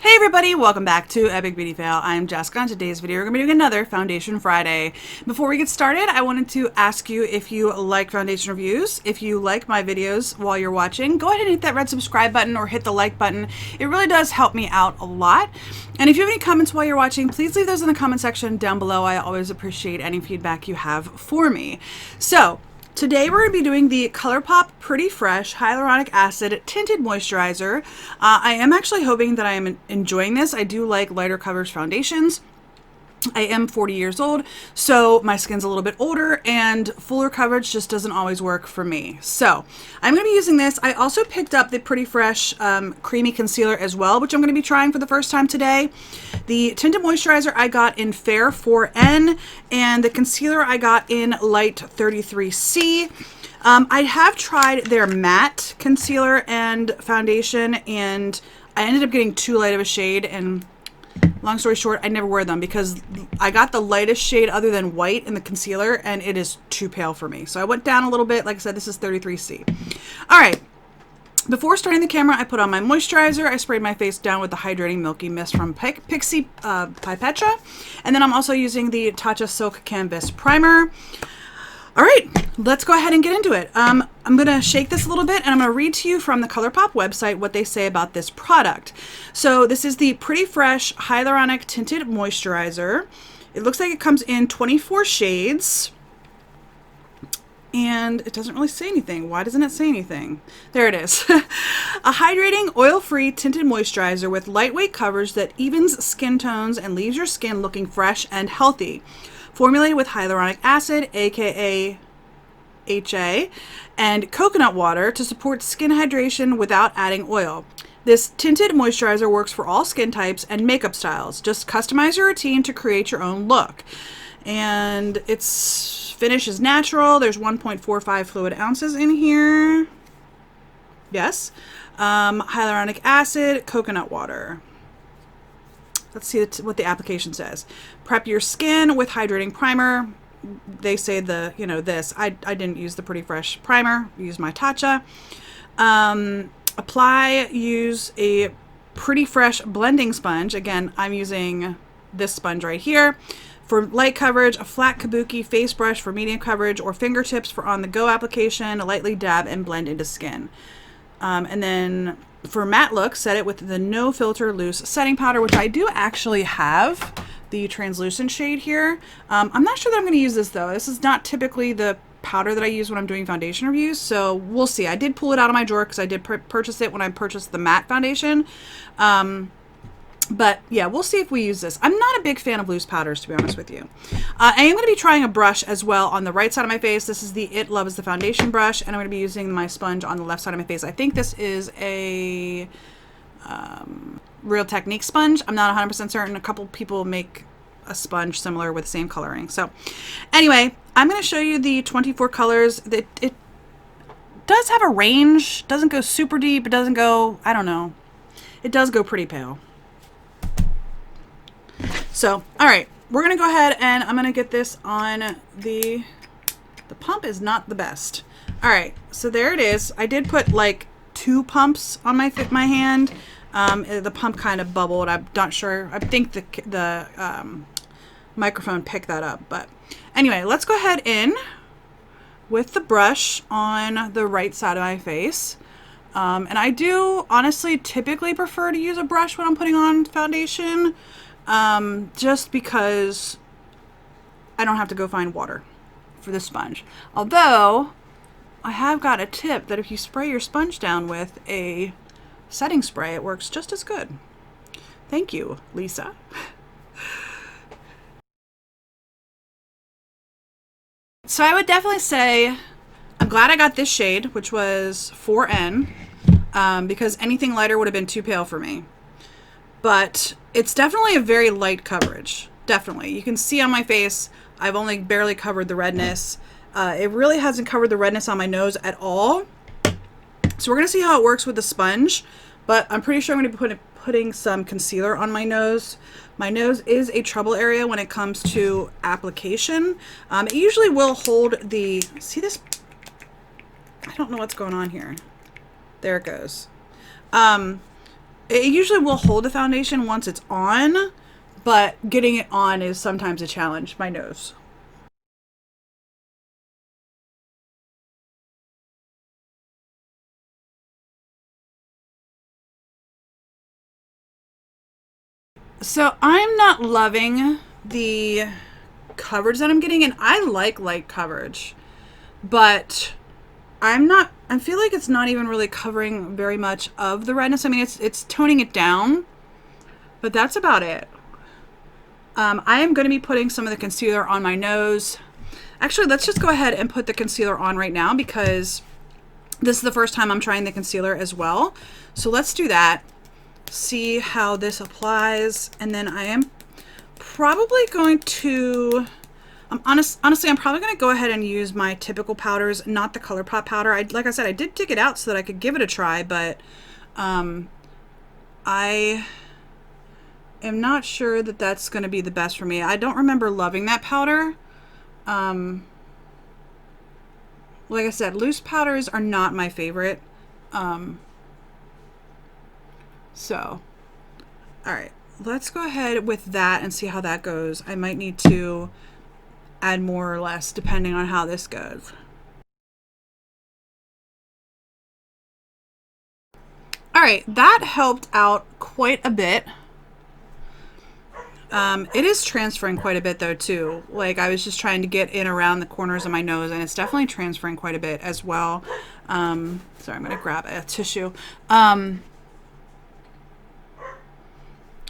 Hey everybody, welcome back to Epic Beauty Fail. I'm Jessica. On today's video, we're going to be doing another Foundation Friday. Before we get started, I wanted to ask you if you like foundation reviews. If you like my videos while you're watching, go ahead and hit that red subscribe button or hit the like button. It really does help me out a lot. And if you have any comments while you're watching, please leave those in the comment section down below. I always appreciate any feedback you have for me. So, today we're going to be doing the Colourpop Pretty Fresh Hyaluronic Acid Tinted Moisturizer. I am actually hoping that I am enjoying this. I do like lighter coverage foundations. I am 40 years old, so my skin's a little bit older and fuller coverage just doesn't always work for me. So I'm going to be using this. I also picked up the Pretty Fresh Creamy Concealer as well, which I'm going to be trying for the first time today. The tinted moisturizer I got in Fair 4N, and the concealer I got in Light 33C. I have tried their matte concealer and foundation, and I ended up getting too light of a shade, and long story short, I never wear them because I got the lightest shade other than white in the concealer, and it is too pale for me. So I went down a little bit. Like I said, this is 33C. All right. Before starting the camera, I put on my moisturizer. I sprayed my face down with the Hydrating Milky Mist from Pixie Pipetra. And then I'm also using the Tatcha Silk Canvas Primer. All right, let's go ahead and get into it. I'm going to shake this a little bit, and I'm going to read to you from the Colourpop website what they say about this product. So this is the Pretty Fresh Hyaluronic Tinted Moisturizer. It looks like it comes in 24 shades, and it doesn't really say anything. Why doesn't it say anything? There it is. A hydrating, oil-free tinted moisturizer with lightweight coverage that evens skin tones and leaves your skin looking fresh and healthy. Formulated with hyaluronic acid, aka HA, and coconut water to support skin hydration without adding oil. This tinted moisturizer works for all skin types and makeup styles. Just customize your routine to create your own look. And its finish is natural. There's 1.45 fluid ounces in here. Yes. Hyaluronic acid, coconut water. Let's see what the application says. Prep your skin with hydrating primer. They say this. I didn't use the Pretty Fresh primer. I used my Tatcha. Use a Pretty Fresh blending sponge. Again, I'm using this sponge right here. For light coverage, a flat kabuki face brush for medium coverage, or fingertips for on-the-go application. Lightly dab and blend into skin. And then for matte look, set it with the No Filter Loose Setting Powder, which I do actually have the translucent shade here. I'm not sure that I'm going to use this, though. This is not typically the powder that I use when I'm doing foundation reviews, so we'll see. I did pull it out of my drawer because I did purchase it when I purchased the matte foundation. But yeah, we'll see if we use this. I'm not a big fan of loose powders, to be honest with you. I am going to be trying a brush as well on the right side of my face. This is the It Loves the Foundation brush, and I'm going to be using my sponge on the left side of my face. I think this is a Real Technique sponge. I'm not 100% certain. A couple people make a sponge similar with the same coloring. So anyway, I'm going to show you the 24 colors. It does have a range. Doesn't go super deep. It doesn't go, I don't know. It does go pretty pale. So, all right, we're going to go ahead and I'm going to get this on the pump is not the best. All right, so there it is. I did put like 2 pumps on my hand. The pump kind of bubbled. I'm not sure. I think the microphone picked that up. But anyway, let's go ahead in with the brush on the right side of my face. And I do honestly typically prefer to use a brush when I'm putting on foundation. Just because I don't have to go find water for the sponge. Although, I have got a tip that if you spray your sponge down with a setting spray, it works just as good. Thank you, Lisa. So I would definitely say I'm glad I got this shade, which was 4N, because anything lighter would have been too pale for me. But it's definitely a very light coverage. Definitely. You can see on my face, I've only barely covered the redness. It really hasn't covered the redness on my nose at all. So we're going to see how it works with the sponge. But I'm pretty sure I'm going to be putting some concealer on my nose. My nose is a trouble area when it comes to application. It usually will hold the... See this? I don't know what's going on here. There it goes. It usually will hold the foundation once it's on, but getting it on is sometimes a challenge. My nose. So I'm not loving the coverage that I'm getting, and I like light coverage, but I feel like it's not even really covering very much of the redness. I mean, it's toning it down, but that's about it. I am going to be putting some of the concealer on my nose. Actually, let's just go ahead and put the concealer on right now because this is the first time I'm trying the concealer as well. So let's do that. See how this applies, and then I am probably going to honestly, I'm probably going to go ahead and use my typical powders, not the Colourpop powder. Like I said, I did dig it out so that I could give it a try, but I am not sure that that's going to be the best for me. I don't remember loving that powder. Like I said, loose powders are not my favorite. So, all right, let's go ahead with that and see how that goes. I might need to add more or less depending on how this goes. All right, that helped out quite a bit. It is transferring quite a bit though too. Like I was just trying to get in around the corners of my nose, and it's definitely transferring quite a bit as well. Sorry, I'm gonna grab a tissue.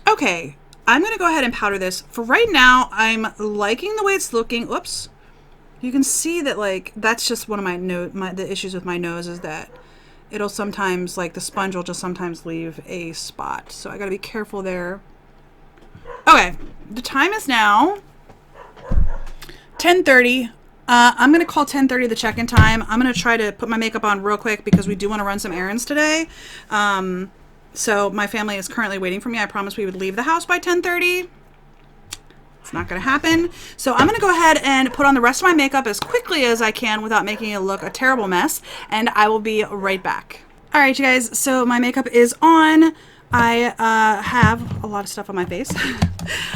Okay, I'm gonna go ahead and powder this. For right now, I'm liking the way it's looking. Oops. You can see that like that's just one of the issues with my nose is that it'll sometimes, like the sponge will just sometimes leave a spot. So I gotta be careful there. Okay, the time is now 10:30. I'm gonna call 10:30 the check-in time. I'm gonna try to put my makeup on real quick because we do want to run some errands today. So my family is currently waiting for me. I promised we would leave the house by 10:30. It's not going to happen. So I'm going to go ahead and put on the rest of my makeup as quickly as I can without making it look a terrible mess. And I will be right back. All right, you guys. So my makeup is on. I have a lot of stuff on my face.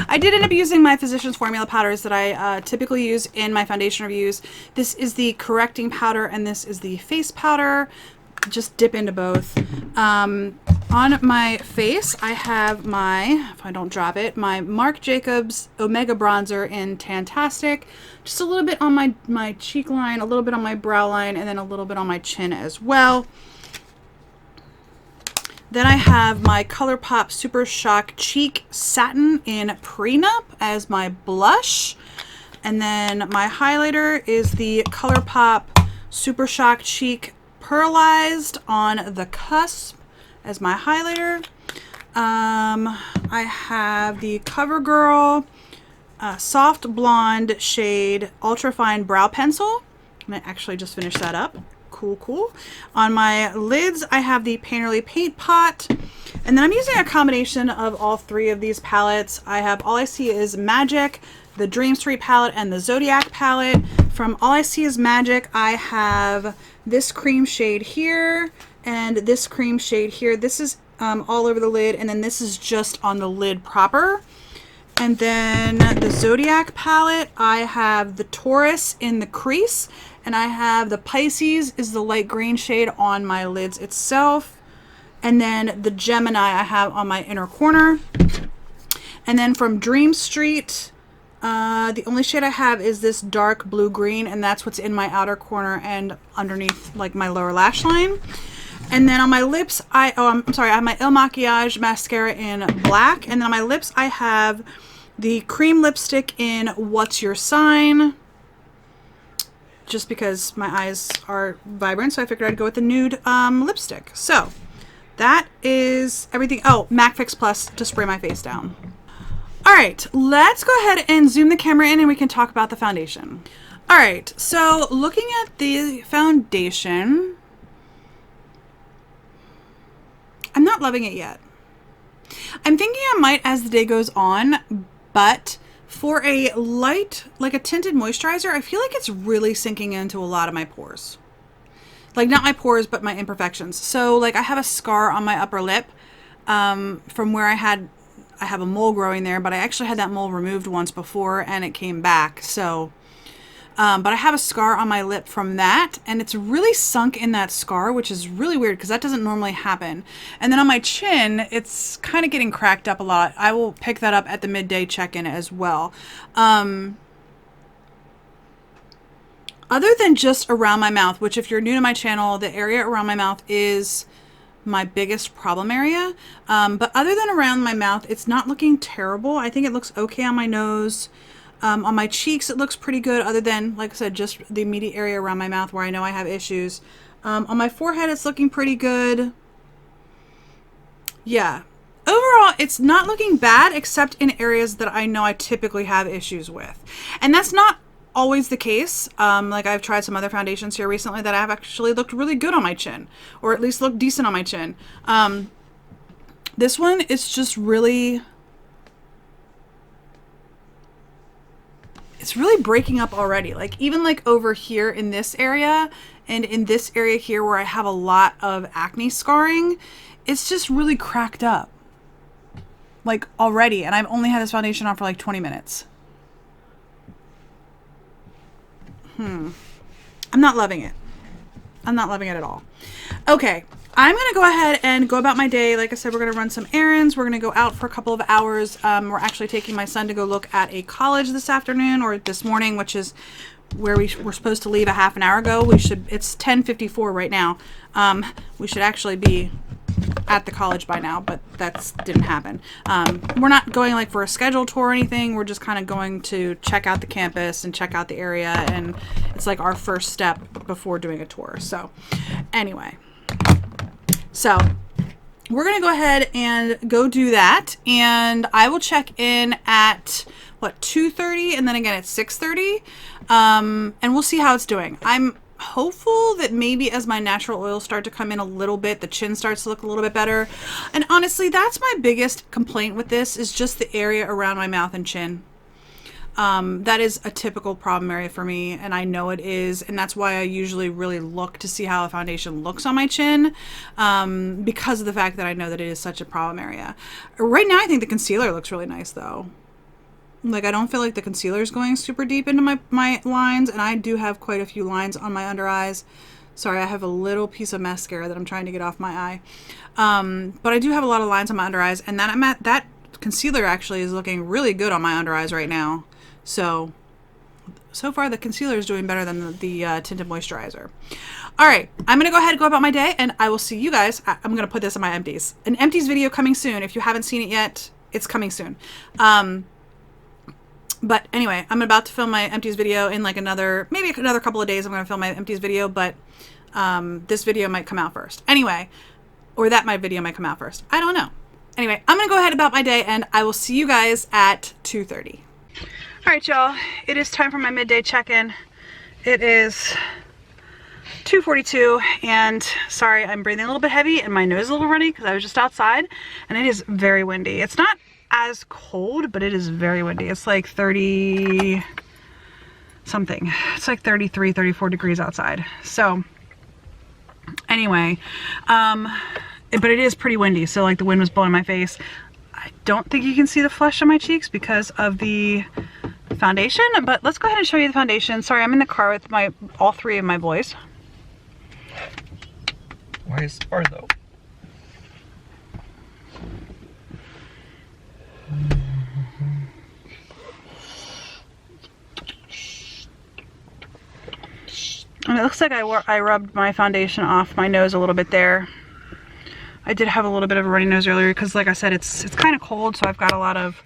I did end up using my Physicians Formula powders that I typically use in my foundation reviews. This is the correcting powder and this is the face powder. Just dip into both. On my face, I have my, if I don't drop it, my Marc Jacobs Omega Bronzer in Tantastic. Just a little bit on my cheek line, a little bit on my brow line, and then a little bit on my chin as well. Then I have my Colourpop Super Shock Cheek Satin in Prenup as my blush. And then my highlighter is the Colourpop Super Shock Cheek Pearlized on the Cusp as my highlighter. I have the CoverGirl Soft Blonde Shade Ultra Fine Brow Pencil. And I actually just finished that up. Cool. On my lids, I have the Painterly Paint Pot. And then I'm using a combination of all three of these palettes. I have All I See Is Magic, the Dream Street palette, and the Zodiac palette. From All I See Is Magic, I have this cream shade here and this cream shade here. This is all over the lid, and then this is just on the lid proper. And then the Zodiac palette, I have the Taurus in the crease, and I have the Pisces is the light green shade on my lids itself. And then the Gemini I have on my inner corner. And then from Dream Street, the only shade I have is this dark blue-green, and that's what's in my outer corner and underneath like my lower lash line. And then on my lips, I'm sorry, I have my Il Makiage mascara in black. And then on my lips, I have the cream lipstick in What's Your Sign? Just because my eyes are vibrant, so I figured I'd go with the nude lipstick. So that is everything. Oh, MAC Fix Plus to spray my face down. All right, let's go ahead and zoom the camera in and we can talk about the foundation. All right, so looking at the foundation, I'm not loving it yet. I'm thinking I might as the day goes on, but for a light, like a tinted moisturizer, I feel like it's really sinking into a lot of my pores. Like not my pores, but my imperfections. So like I have a scar on my upper lip. from where I have a mole growing there, but I actually had that mole removed once before and it came back. So, but I have a scar on my lip from that, and it's really sunk in that scar, which is really weird because that doesn't normally happen. And then on my chin, it's kind of getting cracked up a lot. I will pick that up at the midday check-in as well. Other than just around my mouth, which if you're new to my channel, the area around my mouth is my biggest problem area. But other than around my mouth, it's not looking terrible. I think it looks okay on my nose. On my cheeks, it looks pretty good, other than, like I said, just the immediate area around my mouth where I know I have issues. On my forehead, it's looking pretty good. Yeah. Overall, it's not looking bad, except in areas that I know I typically have issues with. And that's not always the case. Like I've tried some other foundations here recently that have actually looked really good on my chin, or at least looked decent on my chin. This one is just really... it's really breaking up already. Like even like over here in this area and in this area here where I have a lot of acne scarring, it's just really cracked up like already. And I've only had this foundation on for like 20 minutes. I'm not loving it. I'm not loving it at all. Okay. I'm going to go ahead and go about my day. Like I said, we're going to run some errands. We're going to go out for a couple of hours. We're actually taking my son to go look at a college this afternoon, or this morning, which is where we were supposed to leave a half an hour ago. It's 10:54 right now. We should actually be at the college by now, but that didn't happen. We're not going like for a scheduled tour or anything. We're just kind of going to check out the campus and check out the area. And it's like our first step before doing a tour. So anyway. So we're going to go ahead and go do that, and I will check in at, what, 2:30, and then again at 6:30, and we'll see how it's doing. I'm hopeful that maybe as my natural oils start to come in a little bit, the chin starts to look a little bit better. And honestly, that's my biggest complaint with this, is just the area around my mouth and chin. That is a typical problem area for me, and I know it is, and that's why I usually really look to see how a foundation looks on my chin, because of the fact that I know that it is such a problem area. Right now, I think the concealer looks really nice, though. Like, I don't feel like the concealer is going super deep into my lines, and I do have quite a few lines on my under eyes. Sorry, I have a little piece of mascara that I'm trying to get off my eye. But I do have a lot of lines on my under eyes, and that concealer actually is looking really good on my under eyes right now. So far the concealer is doing better than the tinted moisturizer. All right, I'm going to go ahead and go about my day, and I will see you guys. I'm going to put this in my empties. An empties video coming soon. If you haven't seen it yet, it's coming soon. But anyway, I'm about to film my empties video in like maybe another couple of days. I'm going to film my empties video, but this video might come out first. Anyway, or video might come out first. I don't know. Anyway, I'm going to go ahead about my day, and I will see you guys at 2:30. All right, y'all, it is time for my midday check-in. It is 2:42, and sorry, I'm breathing a little bit heavy and my nose is a little runny because I was just outside, and it is very windy. It's not as cold, but it is very windy. It's like 30 something. It's like 33, 34 degrees outside. So anyway, but it is pretty windy, so like the wind was blowing my face. I don't think you can see the flush on my cheeks because of the foundation, but let's go ahead and show you the foundation. Sorry, I'm in the car with all three of my boys. Why is far though? And it looks like I rubbed my foundation off my nose a little bit there. I did have a little bit of a runny nose earlier because, like I said, it's kind of cold, so I've got a lot of,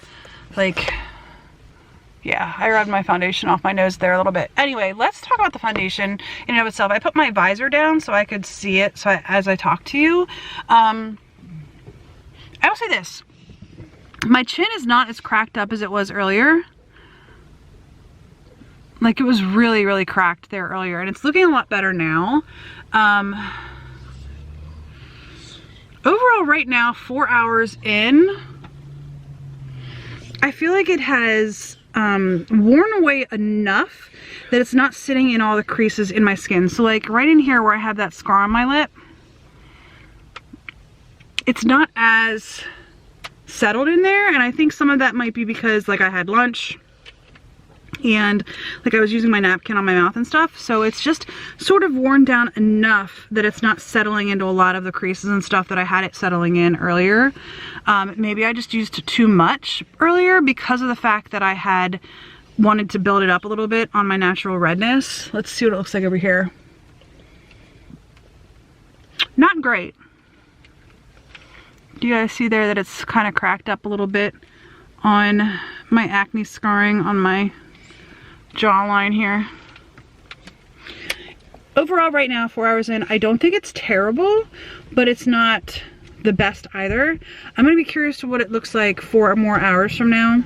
like, yeah, I rubbed my foundation off my nose there a little bit. Anyway, let's talk about the foundation in and of itself. I put my visor down so I could see it as I talk to you. I will say this. My chin is not as cracked up as it was earlier. Like, it was really, really cracked there earlier, and it's looking a lot better now. Overall, right now, 4 hours in, I feel like it has worn away enough that it's not sitting in all the creases in my skin. So like right in here where I have that scar on my lip, it's not as settled in there, and I think some of that might be because like I had lunch and like I was using my napkin on my mouth and stuff, so it's just sort of worn down enough that it's not settling into a lot of the creases and stuff that I had it settling in earlier. Maybe I just used too much earlier because of the fact that I had wanted to build it up a little bit on my natural redness. Let's see what it looks like over here. Not great. Do you guys see there that it's kind of cracked up a little bit on my acne scarring on my jawline here? Overall right now, 4 hours in, I don't think it's terrible, but it's not the best either. I'm gonna be curious to what it looks like 4 more hours from now.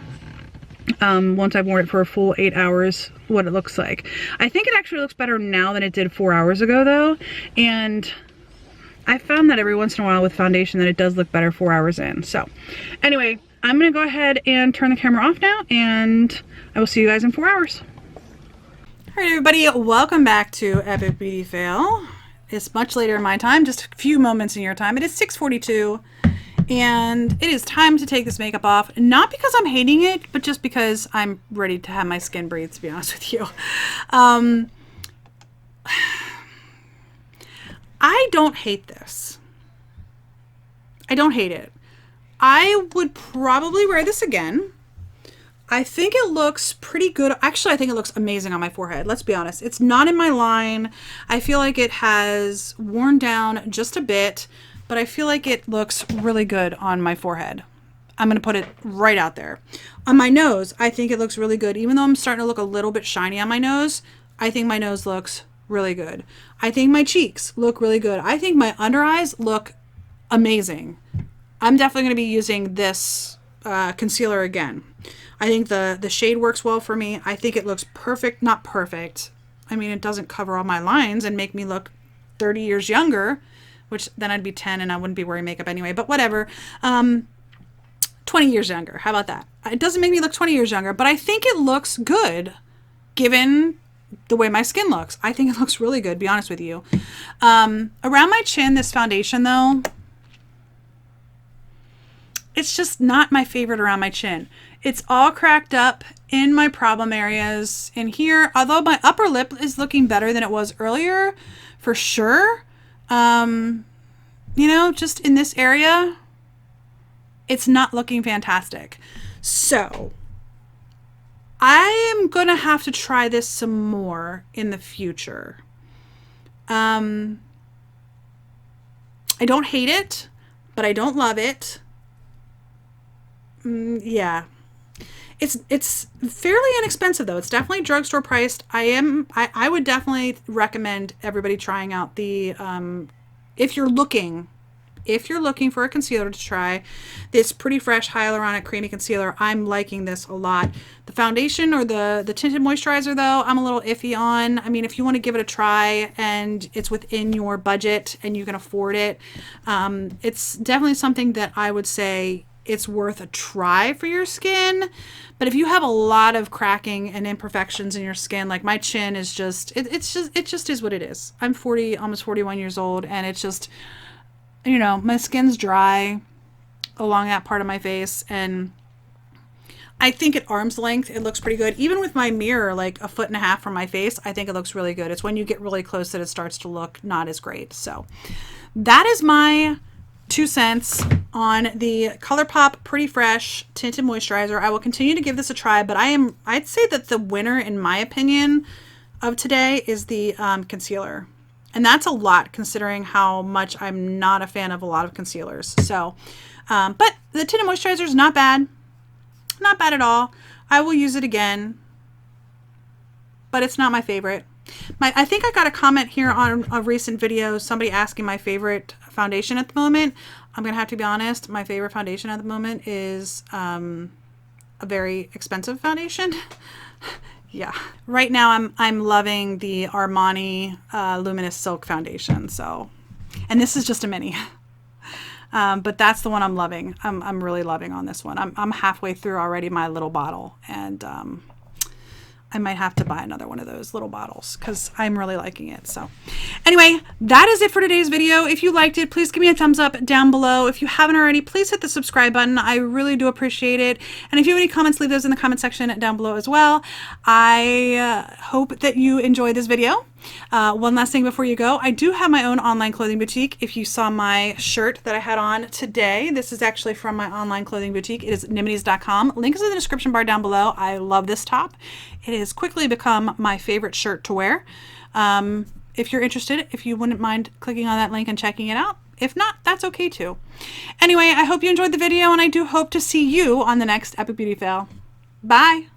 Once I've worn it for a full 8 hours, what it looks like. I think it actually looks better now than it did 4 hours ago though, and I found that every once in a while with foundation that it does look better 4 hours in. So anyway, I'm gonna go ahead and turn the camera off now, and I will see you guys in 4 hours. All right, everybody, welcome back to Epic Beauty Fail. It's much later in my time, just a few moments in your time. It is 6:42, and it is time to take this makeup off. Not because I'm hating it, but just because I'm ready to have my skin breathe, to be honest with you. I don't hate this. I don't hate it. I would probably wear this again. I think it looks pretty good. Actually, I think it looks amazing on my forehead. Let's be honest. It's not in my line. I feel like it has worn down just a bit, but I feel like it looks really good on my forehead. I'm going to put it right out there. On my nose, I think it looks really good. Even though I'm starting to look a little bit shiny on my nose, I think my nose looks really good. I think my cheeks look really good. I think my under eyes look amazing. I'm definitely going to be using this concealer again. I think the shade works well for me. I think it looks perfect. Not perfect. I mean, it doesn't cover all my lines and make me look 30 years younger, which then I'd be 10 and I wouldn't be wearing makeup anyway, but whatever. 20 years younger. How about that? It doesn't make me look 20 years younger, but I think it looks good given the way my skin looks. I think it looks really good, to be honest with you. Around my chin, this foundation though, it's just not my favorite around my chin. It's all cracked up in my problem areas in here, although my upper lip is looking better than it was earlier, for sure. You know, just in this area, it's not looking fantastic. So I am gonna have to try this some more in the future. I don't hate it, but I don't love it. Yeah. It's fairly inexpensive though. It's definitely drugstore priced. I would definitely recommend everybody trying out the if you're looking for a concealer to try, this Pretty Fresh Hyaluronic Creamy Concealer. I'm liking this a lot. The foundation or the tinted moisturizer though, I'm a little iffy on. I mean, if you want to give it a try and it's within your budget and you can afford it, it's definitely something that I would say it's worth a try for your skin. But if you have a lot of cracking and imperfections in your skin, like my chin is just, it just is what it is. I'm 40, almost 41 years old, and it's just, you know, my skin's dry along that part of my face, and I think at arm's length it looks pretty good. Even with my mirror like 1.5 feet from my face, I think it looks really good. It's when you get really close that it starts to look not as great. So that is my 2 cents on the Colourpop Pretty Fresh Tinted Moisturizer. I will continue to give this a try, but I'd say that the winner, in my opinion, of today is the concealer. And that's a lot considering how much I'm not a fan of a lot of concealers. So, but the tinted moisturizer is not bad. Not bad at all. I will use it again, but it's not my favorite. I think I got a comment here on a recent video, somebody asking my favorite foundation at the moment. I'm going to have to be honest. My favorite foundation at the moment is a very expensive foundation. Yeah. Right now I'm loving the Armani Luminous Silk Foundation. So, and this is just a mini. But that's the one I'm loving. I'm really loving on this one. I'm halfway through already my little bottle, and I might have to buy another one of those little bottles because I'm really liking it. So anyway, that is it for today's video. If you liked it, please give me a thumbs up down below. If you haven't already, please hit the subscribe button. I really do appreciate it. And if you have any comments, leave those in the comment section down below as well. I hope that you enjoyed this video. One last thing before you go, I do have my own online clothing boutique. If you saw my shirt that I had on today, this is actually from my online clothing boutique. It is nimities.com. Link is in the description bar down below. I love this top. It has quickly become my favorite shirt to wear. If you're interested, if you wouldn't mind clicking on that link and checking it out. If not, that's okay too. Anyway, I hope you enjoyed the video, and I do hope to see you on the next Epic Beauty Fail. Bye!